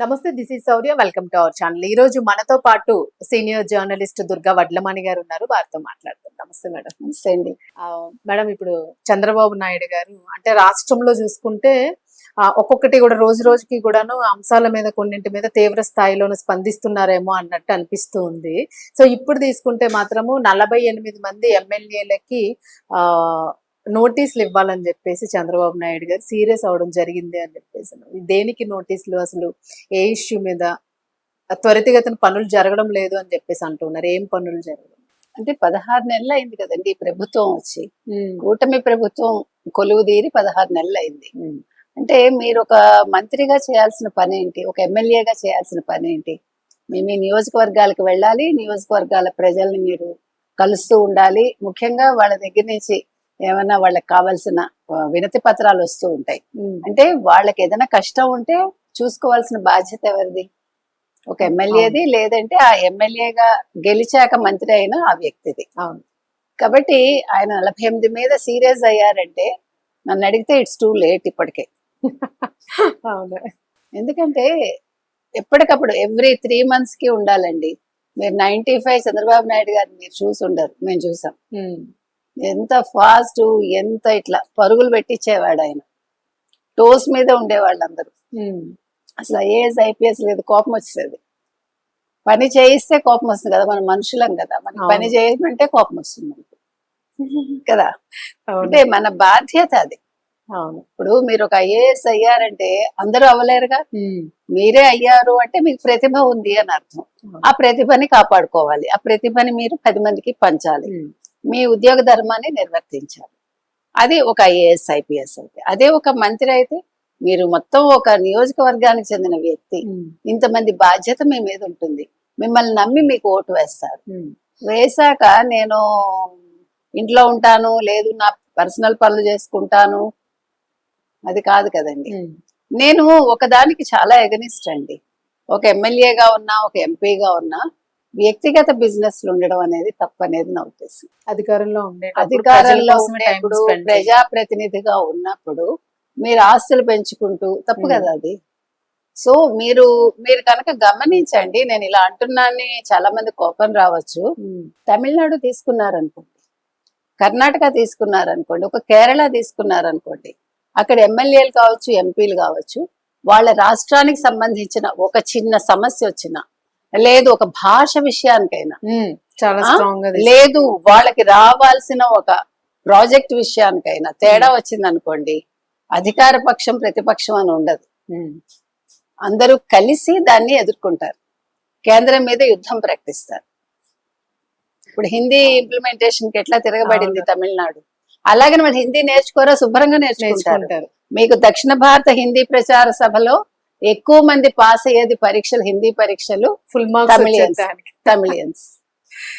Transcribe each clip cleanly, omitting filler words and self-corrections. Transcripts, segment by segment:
నమస్తే, this is Shaurya. Welcome to our channel. ఈ రోజు మనతో పాటు సీనియర్ జర్నలిస్ట్ దుర్గా వడ్లమణి గారు ఉన్నారు. వారితో మాట్లాడుతాం. నమస్తే మేడం. నమస్తే అండి. మేడం, ఇప్పుడు చంద్రబాబు నాయుడు గారు అంటే రాష్ట్రంలో చూసుకుంటే ఒక్కొక్కటి కూడా రోజు రోజుకి కూడాను అంశాల మీద కొన్నింటి మీద తీవ్ర స్థాయిలోనే స్పందిస్తున్నారేమో అన్నట్టు అనిపిస్తూ ఉంది. సో ఇప్పుడు తీసుకుంటే మాత్రము 48 మంది ఎమ్మెల్యేలకి ఆ నోటీసులు ఇవ్వాలని చెప్పేసి చంద్రబాబు నాయుడు గారు సీరియస్ అవడం జరిగింది అని చెప్పేసి. దేనికి నోటీసులు, అసలు ఏ ఇష్యూ మీద? త్వరితగతిన పనులు జరగడం లేదు అని చెప్పేసి అంటున్నారు. ఏం పనులు జరగడం? అంటే 16 నెలలు అయింది కదండి ఈ ప్రభుత్వం వచ్చి. కూటమి ప్రభుత్వం కొలువు తీరి 16 నెలలు అయింది. అంటే మీరు ఒక మంత్రిగా చేయాల్సిన పని ఏంటి, ఒక ఎమ్మెల్యేగా చేయాల్సిన పని ఏంటి? మీ నియోజకవర్గాలకు వెళ్ళాలి, నియోజకవర్గాల ప్రజల్ని మీరు కలుస్తూ ఉండాలి. ముఖ్యంగా వాళ్ళ దగ్గర నుంచి ఏమన్నా వాళ్ళకి కావాల్సిన వినతి పత్రాలు వస్తూ ఉంటాయి. అంటే వాళ్ళకి ఏదైనా కష్టం ఉంటే చూసుకోవాల్సిన బాధ్యత ఎవరిది? ఒక ఎమ్మెల్యేది, లేదంటే ఆ ఎమ్మెల్యేగా గెలిచాక మంత్రి అయిన ఆ వ్యక్తిది. కాబట్టి ఆయన 48 మీద సీరియస్ అయ్యారంటే నన్ను అడిగితే ఇట్స్ టూ లేట్ ఇప్పటికే. ఎందుకంటే ఎప్పటికప్పుడు ఎవ్రీ 3 months కి ఉండాలండి. మీరు 95 చంద్రబాబు నాయుడు గారిని మీరు చూసి ఉండరు, మేము చూసాం. ఎంత ఫాస్ట్, ఎంత ఇట్లా పరుగులు పెట్టించేవాడు ఆయన. టోస్ మీద ఉండేవాళ్ళు అందరూ. అసలు ఐఏఎస్ ఐపీఎస్ లేదు, కోపం వచ్చేది. పని చేయిస్తే కోపం వస్తుంది కదా, మనం మనుషులం కదా, మనకి పని చేయమంటే కోపం వస్తుంది మనకు కదా. అంటే మన బాధ్యత అది. ఇప్పుడు మీరు ఒక ఐఏఎస్ అయ్యారంటే అందరూ అవ్వలేరుగా. మీరే అయ్యారు అంటే మీకు ప్రతిభ ఉంది అని అర్థం. ఆ ప్రతిభని కాపాడుకోవాలి, ఆ ప్రతిభని మీరు 10 మందికి పంచాలి, మీ ఉద్యోగ ధర్మాన్ని నిర్వర్తించాలి. అది ఒక ఐఏఎస్ ఐపీఎస్ అయితే. అదే ఒక మంత్రి అయితే మీరు మొత్తం ఒక నియోజకవర్గానికి చెందిన వ్యక్తి, ఇంతమంది బాధ్యత మీ మీద ఉంటుంది. మిమ్మల్ని నమ్మి మీకు ఓటు వేస్తారు. వేశాక నేను ఇంట్లో ఉంటాను, లేదు నా పర్సనల్ పనులు చేసుకుంటాను, అది కాదు కదండి. నేను ఒకదానికి చాలా ఎగనిస్ట్ అండి. ఒక ఎమ్మెల్యేగా ఉన్నా, ఒక ఎంపీగా ఉన్నా, వ్యక్తిగత బిజినెస్లు ఉండడం అనేది తప్పనేది నా ఉద్దేశం. అధికారంలో ఉండేప్పుడు, ప్రజాప్రతినిధిగా ఉన్నప్పుడు మీరు ఆస్తులు పెంచుకుంటూ తప్పు కదా అది. సో మీరు కనుక గమనించండి, నేను ఇలా అంటున్నాను, చాలా మంది కోపం రావచ్చు. తమిళనాడు తీసుకున్నారనుకోండి, కర్ణాటక తీసుకున్నారనుకోండి, ఒక కేరళ తీసుకున్నారనుకోండి, అక్కడ ఎమ్మెల్యేలు కావచ్చు, ఎంపీలు కావచ్చు, వాళ్ళ రాష్ట్రానికి సంబంధించిన ఒక చిన్న సమస్య వచ్చినా, లేదు ఒక భాష విషయానికైనా, లేదు వాళ్ళకి రావాల్సిన ఒక ప్రాజెక్ట్ విషయానికైనా తేడా వచ్చింది అనుకోండి, అధికార పక్షం ప్రతిపక్షం అని ఉండదు. అందరూ కలిసి దాన్ని ఎదుర్కొంటారు, కేంద్రం మీద యుద్ధం ప్రకటిస్తారు. ఇప్పుడు హిందీ ఇంప్లిమెంటేషన్ కి ఎట్లా తిరగబడింది తమిళనాడు, అలాగే వాళ్ళు హిందీ నేర్చుకోరా, శుభ్రంగా నేర్చుకుంటారు. మీకు దక్షిణ భారత హిందీ ప్రచార సభలో ఎక్కువ మంది పాస్ అయ్యేది పరీక్షలు, హిందీ పరీక్షలు ఫుల్ మార్క్స్ తమిళియన్స్.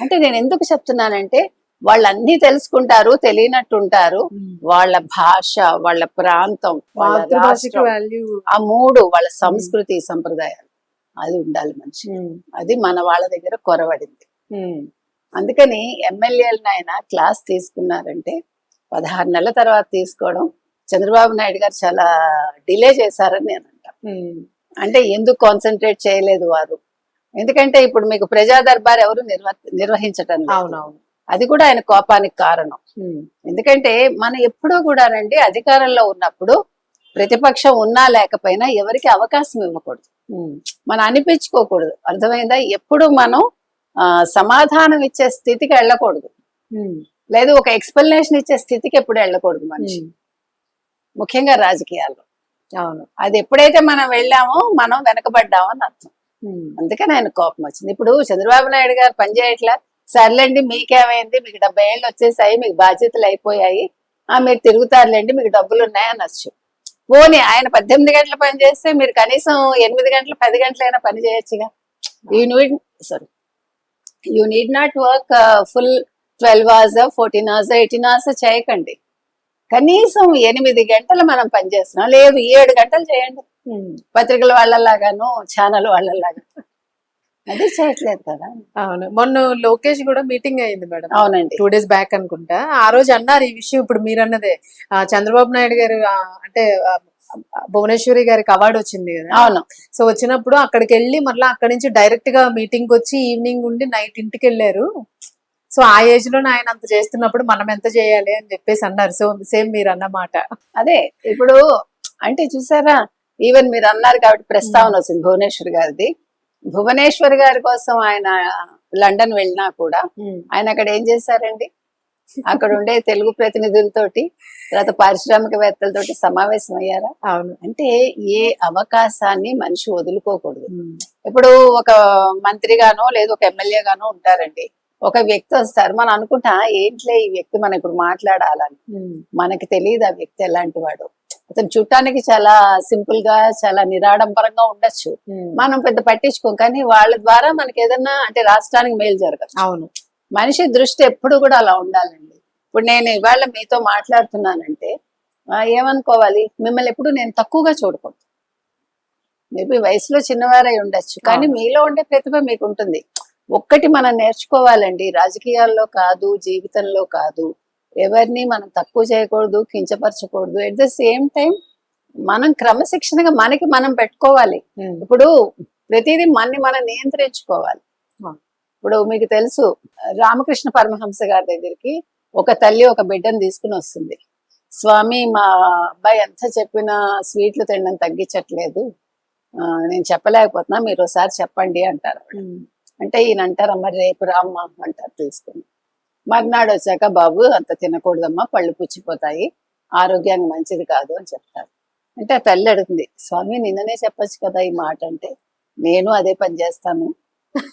అంటే నేను ఎందుకు చెప్తున్నానంటే వాళ్ళన్నీ తెలుసుకుంటారు, తెలియనట్టుంటారు. వాళ్ళ భాష, వాళ్ళ ప్రాంతం, వాళ్ళ రాష్ట్రం, ఆ 3 వాళ్ళ సంస్కృతి సంప్రదాయాలు అది ఉండాలి మనిషి. అది మన వాళ్ళ దగ్గర కొరవడింది. అందుకని ఎమ్మెల్యేలనైనా క్లాస్ తీసుకున్నారంటే 16 నెలల తర్వాత తీసుకోవడం చంద్రబాబు నాయుడు గారు చాలా డిలే చేశారని నేను అంటా. అంటే ఎందుకు కాన్సన్ట్రేట్ చేయలేదు వారు? ఎందుకంటే ఇప్పుడు మీకు ప్రజా దర్బార్ ఎవరు నిర్వహించటం లేదు. అది కూడా ఆయన కోపానికి కారణం. ఎందుకంటే మనం ఎప్పుడూ కూడా రండి, అధికారంలో ఉన్నప్పుడు ప్రతిపక్షం ఉన్నా లేకపోయినా ఎవరికి అవకాశం ఇవ్వకూడదు, మనం అనిపించుకోకూడదు. అర్థమైందా? ఎప్పుడు మనం సమాధానం ఇచ్చే స్థితికి వెళ్ళకూడదు, లేదు ఒక ఎక్స్ప్లెనేషన్ ఇచ్చే స్థితికి ఎప్పుడు వెళ్ళకూడదు మనిషి, ముఖ్యంగా రాజకీయాల్లో. అది ఎప్పుడైతే మనం వెళ్ళామో మనం వెనకబడ్డామని అర్థం. అందుకని ఆయన కోపం వచ్చింది. ఇప్పుడు చంద్రబాబు నాయుడు గారు పనిచేయట్లా, సర్లేండి మీకేమైంది, మీకు 70 ఏళ్ళు వచ్చేసాయి, మీకు బాధ్యతలు అయిపోయాయి, మీరు తిరుగుతారులేండి, మీకు డబ్బులు ఉన్నాయనొచ్చు. పోనీ ఆయన 18 గంటలు పని చేస్తే మీరు కనీసం 8 గంటలు 10 గంటలైనా పని చేయొచ్చుగా. You need not work full 12 hours 14 hours 18 hours చేయకండి. కనీసం 8 గంటలు మనం పనిచేస్తున్నాం, లేదు 7 గంటలు చేయండి, పత్రికల వాళ్ళలాగాను ఛానల్ వాళ్ళలాగా. అది చేయట్లేదు కదా. అవును, మొన్న లోకేష్ కూడా మీటింగ్ అయింది మేడం. అవునండి, 2 days బ్యాక్ అనుకుంటా. ఆ రోజు అన్నారు ఈ విషయం ఇప్పుడు మీరు అన్నదే. చంద్రబాబు నాయుడు గారు అంటే భువనేశ్వరి గారికి అవార్డు వచ్చింది కదా. అవును. సో వచ్చినప్పుడు అక్కడికి వెళ్ళి మళ్ళీ అక్కడి నుంచి డైరెక్ట్ గా మీటింగ్ వచ్చి ఈవినింగ్ ఉండి నైట్ ఇంటికి వెళ్ళారు. సో ఆ ఏజ్ లో ఆయన అంత చేస్తున్నప్పుడు మనం ఎంత చేయాలి అని చెప్పేసి అన్నారు. సో సేమ్ మీరు అన్నమాట. అదే ఇప్పుడు అంటే చూసారా, ఈవెన్ మీరు అన్నారు కాబట్టి ప్రస్తావన వచ్చింది భువనేశ్వర్ గారిది. భువనేశ్వర్ గారి కోసం ఆయన లండన్ వెళ్ళినా కూడా ఆయన అక్కడ ఏం చేశారండి, అక్కడ ఉండే తెలుగు ప్రతినిధులతోటి తర్వాత పారిశ్రామికవేత్తలతోటి సమావేశం అయ్యారా? అవును. అంటే ఏ అవకాశాన్ని మనిషి వదులుకోకూడదు. ఇప్పుడు ఒక మంత్రిగానో లేదు ఒక ఎమ్మెల్యే గానో ఉంటారండి, ఒక వ్యక్తి వస్తారు, మనం అనుకుంటా ఏంట్లే ఈ వ్యక్తి మనం ఇప్పుడు మాట్లాడాలని. మనకి తెలియదు ఆ వ్యక్తి ఎలాంటి వాడు. అతను చూడటానికి చాలా సింపుల్ గా చాలా నిరాడంబరంగా ఉండొచ్చు, మనం పెద్ద పట్టించుకోం, కానీ వాళ్ళ ద్వారా మనకి ఏదన్నా అంటే రాష్ట్రానికి మేలు జరగచ్చు. అవును. మనిషి దృష్టి ఎప్పుడు కూడా అలా ఉండాలండి. ఇప్పుడు నేను ఇవాళ మీతో మాట్లాడుతున్నానంటే ఏమనుకోవాలి, మిమ్మల్ని ఎప్పుడు నేను తక్కువగా చూడకూడదు. మేబీ వయసులో చిన్నవారై ఉండొచ్చు, కానీ మీలో ఉండే ప్రతిభ మీకు ఉంటుంది. ఒక్కటి మనం నేర్చుకోవాలండి, రాజకీయాల్లో కాదు జీవితంలో కాదు, ఎవరిని మనం తక్కువ చేయకూడదు, కించపరచకూడదు. ఎట్ ద సేమ్ టైం మనం క్రమశిక్షణగా మనకి మనం పెట్టుకోవాలి. ఇప్పుడు ప్రతిదీ మనం నియంత్రించుకోవాలి. ఇప్పుడు మీకు తెలుసు, రామకృష్ణ పరమహంస గారి దగ్గరికి ఒక తల్లి ఒక బిడ్డను తీసుకుని వస్తుంది. స్వామి, మా అబ్బాయి ఎంత చెప్పినా స్వీట్లు తినడం తగ్గించట్లేదు, నేను చెప్పలేకపోతున్నా, మీరు ఒకసారి చెప్పండి అంటారు. అంటే ఈయన అంటారు, అమ్మ రేపు రామ్మా అంటారు తీసుకుని. మర్నాడు వచ్చాక, బాబు అంత తినకూడదమ్మా, పళ్ళు పుచ్చిపోతాయి, ఆరోగ్యానికి మంచిది కాదు అని చెప్తారు. అంటే ఆ తల్లి అడుగుతుంది, స్వామి నిన్ననే చెప్పొచ్చు కదా ఈ మాట. అంటే నేను అదే పని చేస్తాను,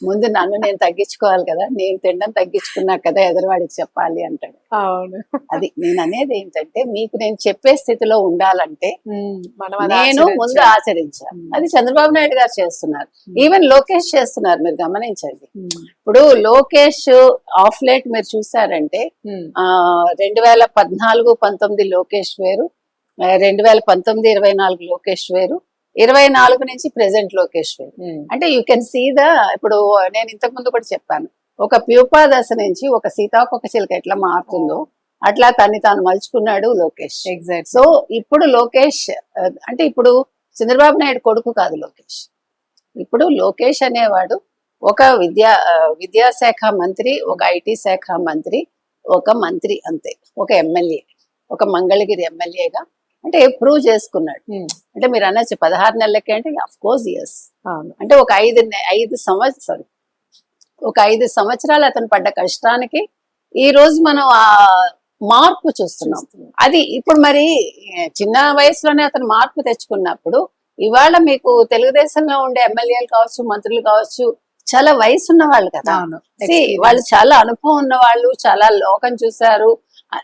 ముందు నన్ను నేను తగ్గించుకోవాలి కదా, నేను తినడం తగ్గించుకున్నా కదా ఎదురువాడికి చెప్పాలి అంటాడు. అవును. అది నేను అనేది ఏంటంటే, మీకు నేను చెప్పే స్థితిలో ఉండాలంటే నేను ముందు ఆచరించాను. అది చంద్రబాబు నాయుడు గారు చేస్తున్నారు, ఈవెన్ లోకేష్ చేస్తున్నారు. మీరు గమనించండి, ఇప్పుడు లోకేష్ ఆఫ్ లేట్ మీరు చూసారంటే 2014-19 లోకేష్ వేరు, 2019-24 లోకేష్ వేరు, 24 నుంచి ప్రెసెంట్ లోకేష్ వేరు. అంటే యూ కెన్ సీ ద, ఇప్పుడు నేను ఇంతకు ముందు కూడా చెప్పాను, ఒక ప్యూపా దశ నుంచి ఒక సీతాకొక చిలుక ఎట్లా మారుతుందో అట్లా తన్ని తాను మలుచుకున్నాడు లోకేష్. ఎగ్జాక్ట్. సో ఇప్పుడు లోకేష్ అంటే ఇప్పుడు చంద్రబాబు నాయుడు కొడుకు కాదు లోకేష్. ఇప్పుడు లోకేష్ అనేవాడు ఒక విద్యాశాఖ మంత్రి, ఒక ఐటీ శాఖ మంత్రి, ఒక మంత్రి అంతే, ఒక ఎమ్మెల్యే, ఒక మంగళగిరి ఎమ్మెల్యేగా అంటే ప్రూవ్ చేసుకున్నాడు. అంటే మీరు అనొచ్చు 16 నెలలకే అంటే అఫ్ కోర్స్ ఎస్. అంటే ఒక 5 సంవత్సరాలు అతను పడ్డ కష్టానికి ఈ రోజు మనం ఆ మార్పు చూస్తున్నాం. అది ఇప్పుడు మరి చిన్న వయసులోనే అతను మార్పు తెచ్చుకున్నప్పుడు, ఇవాళ మీకు తెలుగుదేశంలో ఉండే ఎమ్మెల్యేలు కావచ్చు, మంత్రులు కావచ్చు, చాలా వయసు ఉన్న వాళ్ళు కదా, వాళ్ళు చాలా అనుభవం ఉన్న వాళ్ళు, చాలా లోకం చూశారు.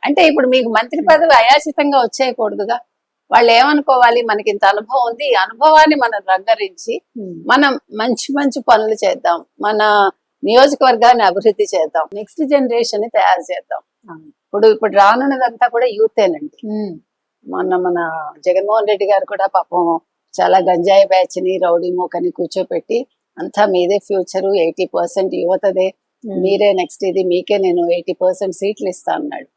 అంటే ఇప్పుడు మీకు మంత్రి పదవి అయాచితంగా వచ్చేయకూడదుగా. వాళ్ళు ఏమనుకోవాలి, మనకి ఇంత అనుభవం ఉంది, ఈ అనుభవాన్ని మనం రంగరించి మనం మంచి మంచి పనులు చేద్దాం, మన నియోజకవర్గాన్ని అభివృద్ధి చేద్దాం, నెక్స్ట్ జనరేషన్ ని తయారు చేద్దాం. ఇప్పుడు రానున్నదంతా కూడా యూతేనండి. మన జగన్మోహన్ రెడ్డి గారు కూడా పాపం చాలా గంజాయి బ్యాచ్ ని, రౌడీ మోకని కూర్చోపెట్టి అంతా మీదే ఫ్యూచరు, 80% యువతదే, మీరే నెక్స్ట్, ఇది మీకే నేను 80% సీట్లు ఇస్తా అన్నాడు.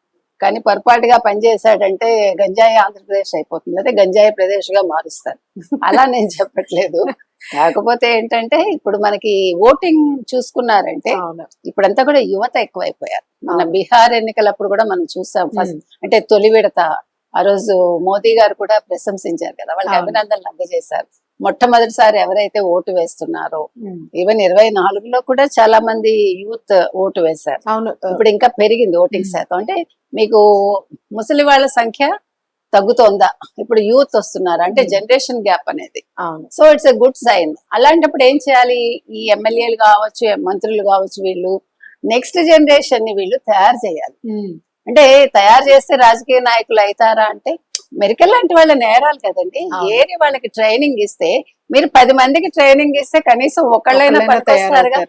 కానీ పొరపాటుగా పనిచేశాడంటే గంజాయి ఆంధ్రప్రదేశ్ అయిపోతుంది, అదే గంజాయి ప్రదేశ్ గా మారుస్తారు. అలా నేను చెప్పట్లేదు. కాకపోతే ఏంటంటే ఇప్పుడు మనకి ఓటింగ్ చూసుకున్నారంటే ఇప్పుడంతా కూడా యువత ఎక్కువైపోయారు. మన బీహార్ ఎన్నికలప్పుడు కూడా మనం చూసాం, ఫస్ట్ అంటే తొలి విడత ఆ రోజు మోదీ గారు కూడా ప్రశంసించారు కదా, వాళ్ళకి అభినందనలు అందజేశారు. మొట్టమొదటిసారి ఎవరైతే ఓటు వేస్తున్నారో, ఈవెన్ 24లో కూడా చాలా మంది యూత్ ఓటు వేశారు. ఇప్పుడు ఇంకా పెరిగింది ఓటింగ్ శాతం. అంటే మీకు ముసలి వాళ్ళ సంఖ్య తగ్గుతోందా, ఇప్పుడు యూత్ వస్తున్నారు, అంటే జనరేషన్ గ్యాప్ అనేది. So it's a good sign. అలాంటప్పుడు ఏం చేయాలి, ఈ ఎమ్మెల్యేలు కావచ్చు, మంత్రులు కావచ్చు, వీళ్ళు నెక్స్ట్ జనరేషన్ ని వీళ్ళు తయారు చేయాలి. అంటే తయారు చేస్తే రాజకీయ నాయకులు అవుతారా అంటే, మెరికల్ లాంటి వాళ్ళ నేరాలు కదండి. ఏరి వాళ్ళకి ట్రైనింగ్ ఇస్తే, మీరు 10 మందికి ట్రైనింగ్ ఇస్తే కనీసం ఒకళ్ళైనా పనికొస్తారుగా.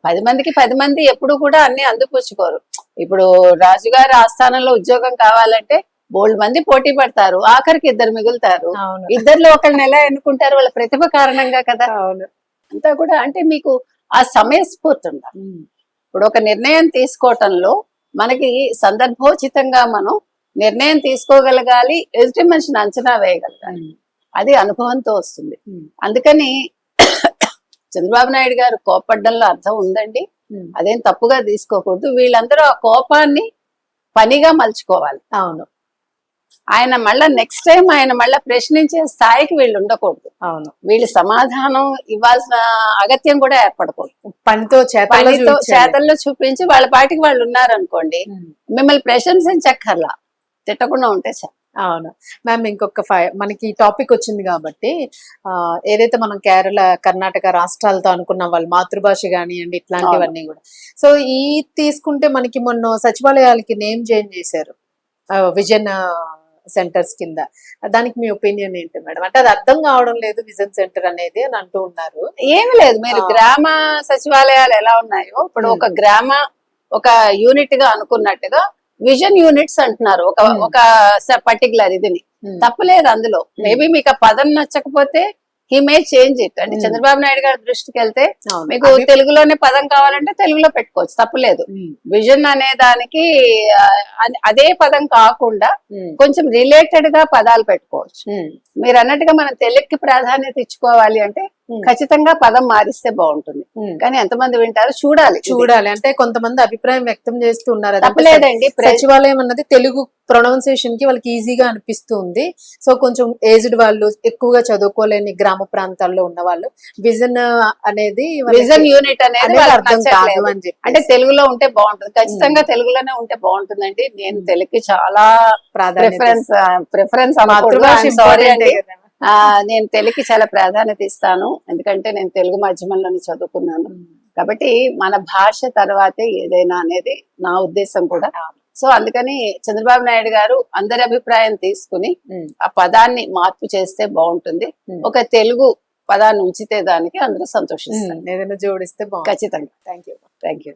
10 మందికి 10 మంది ఎప్పుడు కూడా అన్ని అందిపుచ్చుకోరు. ఇప్పుడు రాజుగారి ఆస్థానంలో ఉద్యోగం కావాలంటే బోల్డ్ మంది పోటీ పడతారు, ఆఖరికి 2 మిగులుతారు. 2లో ఒకళ్ళని ఎలా ఎన్నుకుంటారు, వాళ్ళ ప్రతిభ కారణంగా కదా. అంతా కూడా అంటే మీకు ఆ సమయస్ఫూర్తి ఉండాలి. ఇప్పుడు ఒక నిర్ణయం తీసుకోవటంలో మనకి సందర్భోచితంగా మనం నిర్ణయం తీసుకోగలగాలి, ఎదుటి మనిషిని అంచనా వేయగలగాలి. అది అనుభవంతో వస్తుంది. అందుకని చంద్రబాబు నాయుడు గారు కోపడ్డంలో అర్థం ఉందండి, అదేం తప్పుగా తీసుకోకూడదు. వీళ్ళందరూ ఆ కోపాన్ని పనిగా మలుచుకోవాలి. అవును ఆయన మళ్ళా నెక్స్ట్ టైం ఆయన మళ్ళా ప్రశ్నించే స్థాయికి వీళ్ళు ఉండకూడదు. అవును వీళ్ళు సమాధానం ఇవ్వాల్సిన అగత్యం కూడా ఏర్పడకూడదు. పనితో చేతల్లో చూపించి వాళ్ళ పాటికి వాళ్ళు ఉన్నారనుకోండి, మిమ్మల్ని ప్రశంసించక్కర్లా, తిట్టకుండా ఉంటే చాలు. అవును మ్యామ్, ఇంకొక మనకి టాపిక్ వచ్చింది కాబట్టి ఏదైతే మనం కేరళ, కర్ణాటక రాష్ట్రాలతో అనుకున్నాం, వాళ్ళ మాతృభాష కానివ్వండి ఇట్లాంటివన్నీ కూడా. సో ఈ తీసుకుంటే మనకి మొన్న సచివాలయాలకి నేమ్ చేంజ్ చేశారు, విజన్ సెంటర్స్ కింద. దానికి మీ ఒపీనియన్ ఏంటి మేడం? అంటే అది అర్థం కావడం లేదు విజన్ సెంటర్ అనేది అని అంటూ ఉన్నారు. ఏమి లేదు, మీరు గ్రామ సచివాలయాలు ఎలా ఉన్నాయో ఇప్పుడు ఒక గ్రామ ఒక యూనిట్ గా అనుకున్నట్టుగా విజన్ యూనిట్స్ అంటున్నారు. ఒక పర్టికులర్ ఇదిని తప్పలేదు అందులో. మేబీ మీకు ఆ పదం నచ్చకపోతే హీ మే చేంజ్ ఇట్. అంటే చంద్రబాబు నాయుడు గారి దృష్టికి వెళ్తే మీకు తెలుగులోనే పదం కావాలంటే తెలుగులో పెట్టుకోవచ్చు, తప్పలేదు. విజన్ అనే దానికి అదే పదం కాకుండా కొంచెం రిలేటెడ్ గా పదాలు పెట్టుకోవచ్చు. మీరు అన్నట్టుగా మనం తెలుగుకి ప్రాధాన్యత ఇచ్చుకోవాలి అంటే ఖచ్చితంగా పదం మారిస్తే బాగుంటుంది. కానీ ఎంతమంది వింటారు చూడాలి. అంటే కొంతమంది అభిప్రాయం వ్యక్తం చేస్తూ ఉన్నారు, తప్పలేదండి. సచివాలయం అన్నది తెలుగు ప్రొనౌన్సియేషన్ కి వాళ్ళకి ఈజీగా అనిపిస్తుంది. సో కొంచెం ఏజ్డ్ వాళ్ళు, ఎక్కువగా చదువుకోలేని గ్రామ ప్రాంతాల్లో ఉన్న వాళ్ళు విజన్ అనేది విజన్ యూనిట్ అనేది అర్థం కాదు అని చెప్పి, అంటే తెలుగులో ఉంటే బాగుంటుంది. ఖచ్చితంగా తెలుగులోనే ఉంటే బాగుంటుందండి. నేను తెలుగుకి చాలా ప్రిఫరెన్స్ సారీ అండి, నేను తెలుగుకి చాలా ప్రాధాన్యత ఇస్తాను. ఎందుకంటే నేను తెలుగు మాధ్యమంలోనే చదువుకున్నాను కాబట్టి మన భాష తర్వాతే ఏదైనా అనేది నా ఉద్దేశం కూడా. సో అందుకని చంద్రబాబు నాయుడు గారు అందరి అభిప్రాయం తీసుకుని ఆ పదాన్ని మార్పు చేస్తే బాగుంటుంది. ఒక తెలుగు పదాన్ని ఉంచితే దానికి అందరూ సంతోషిస్తారు, ఏదైనా జోడిస్తే బాగుంటుంది. ఖచ్చితంగా. Thank you. Thank you.